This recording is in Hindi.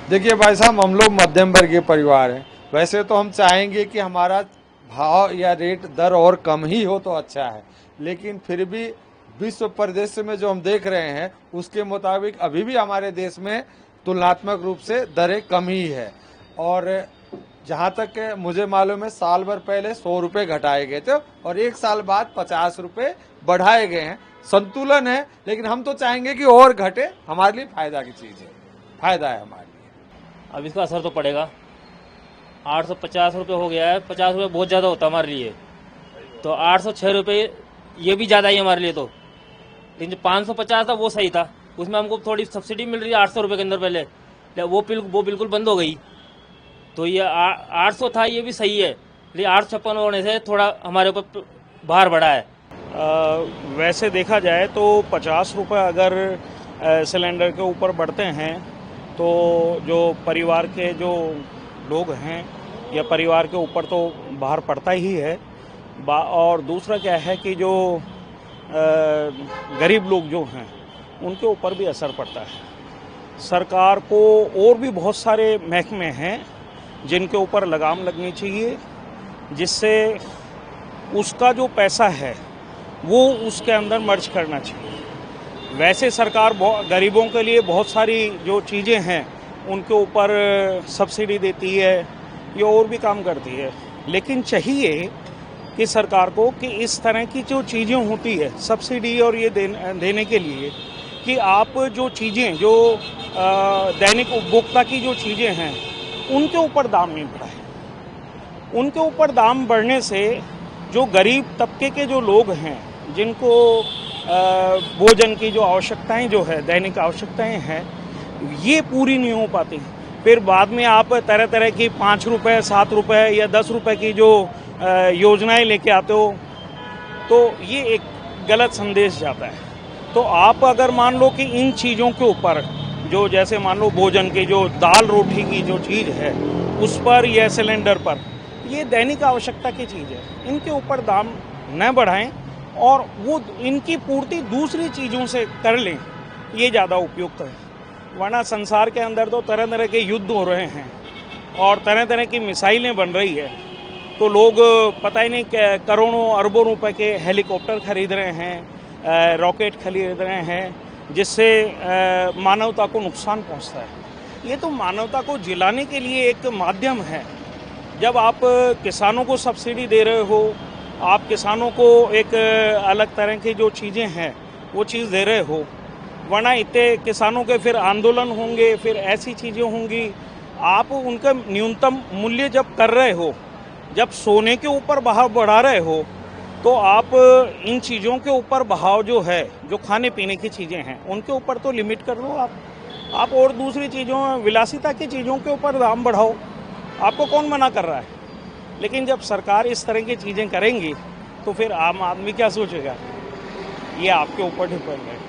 देखिए भाई साहब, हम लोग मध्यम वर्गीय परिवार हैं। वैसे तो हम चाहेंगे कि हमारा भाव या रेट दर और कम ही हो तो अच्छा है, लेकिन फिर भी विश्व परिदृश्य में जो हम देख रहे हैं उसके मुताबिक अभी भी हमारे देश में तुलनात्मक रूप से दरें कम ही है। और जहाँ तक मुझे मालूम है, साल भर पहले 100 रुपये घटाए गए थे और एक साल बाद 50 रुपये बढ़ाए गए हैं। संतुलन है, लेकिन हम तो चाहेंगे कि और घटे। हमारे लिए फायदा की चीज़ है, फायदा है हमारे लिए। अब इसका असर तो पड़ेगा। 850 रुपये हो गया है, 50 रुपये बहुत ज़्यादा होता है हमारे लिए। तो 806 रुपये ये भी ज़्यादा ही है हमारे लिए। तो लेकिन जो 550 था वो सही था, उसमें हमको थोड़ी सब्सिडी मिल रही है 800 रुपये के अंदर पहले, वो बिल्कुल बंद हो गई। तो ये 800 था, ये भी सही है, लेकिन 856 होने से थोड़ा हमारे ऊपर भार बढ़ा है। वैसे देखा जाए तो 50 रुपये अगर सिलेंडर के ऊपर बढ़ते हैं तो जो परिवार के जो लोग हैं या परिवार के ऊपर तो भार पड़ता ही है। और दूसरा क्या है कि जो गरीब लोग जो हैं उनके ऊपर भी असर पड़ता है। सरकार को और भी बहुत सारे महकमे हैं जिनके ऊपर लगाम लगनी चाहिए, जिससे उसका जो पैसा है वो उसके अंदर मर्ज करना चाहिए। वैसे सरकार गरीबों के लिए बहुत सारी जो चीज़ें हैं उनके ऊपर सब्सिडी देती है या और भी काम करती है, लेकिन चाहिए कि सरकार को कि इस तरह की जो चीज़ें होती है सब्सिडी और ये देने के लिए कि आप जो चीज़ें जो दैनिक उपभोक्ता की जो चीज़ें हैं उनके ऊपर दाम नहीं बढ़ाए। उनके ऊपर दाम बढ़ने से जो गरीब तबके के जो लोग हैं जिनको भोजन की जो आवश्यकताएं जो है दैनिक आवश्यकताएं हैं ये पूरी नहीं हो पाती। फिर बाद में आप तरह तरह की 5 रुपये 7 रुपये या 10 रुपये की जो योजनाएं लेके आते हो तो ये एक गलत संदेश जाता है। तो आप अगर मान लो कि इन चीज़ों के ऊपर जो जैसे मान लो भोजन की जो दाल रोटी की जो चीज़ है उस पर या सिलेंडर पर, ये दैनिक आवश्यकता की चीज़ है, इनके ऊपर दाम न बढ़ाएं और वो इनकी पूर्ति दूसरी चीज़ों से कर लें, ये ज़्यादा उपयुक्त है। वरना संसार के अंदर तो तरह तरह के युद्ध हो रहे हैं और तरह तरह की मिसाइलें बन रही है, तो लोग पता ही नहीं करोड़ों अरबों रुपए के हेलीकॉप्टर खरीद रहे हैं, रॉकेट खरीद रहे हैं, जिससे मानवता को नुकसान पहुंचता है। ये तो मानवता को जिलाने के लिए एक माध्यम है। जब आप किसानों को सब्सिडी दे रहे हो, आप किसानों को एक अलग तरह की जो चीज़ें हैं वो चीज़ दे रहे हो, वरना इतने किसानों के फिर आंदोलन होंगे, फिर ऐसी चीज़ें होंगी। आप उनका न्यूनतम मूल्य जब कर रहे हो, जब सोने के ऊपर भाव बढ़ा रहे हो, तो आप इन चीज़ों के ऊपर भाव जो है, जो खाने पीने की चीज़ें हैं उनके ऊपर तो लिमिट कर दो आप और दूसरी चीज़ों विलासिता की चीज़ों के ऊपर दाम बढ़ाओ, आपको कौन मना कर रहा है। लेकिन जब सरकार इस तरह की चीज़ें करेंगी तो फिर आम आदमी क्या सोचेगा, ये आपके ऊपर डिपेंड है।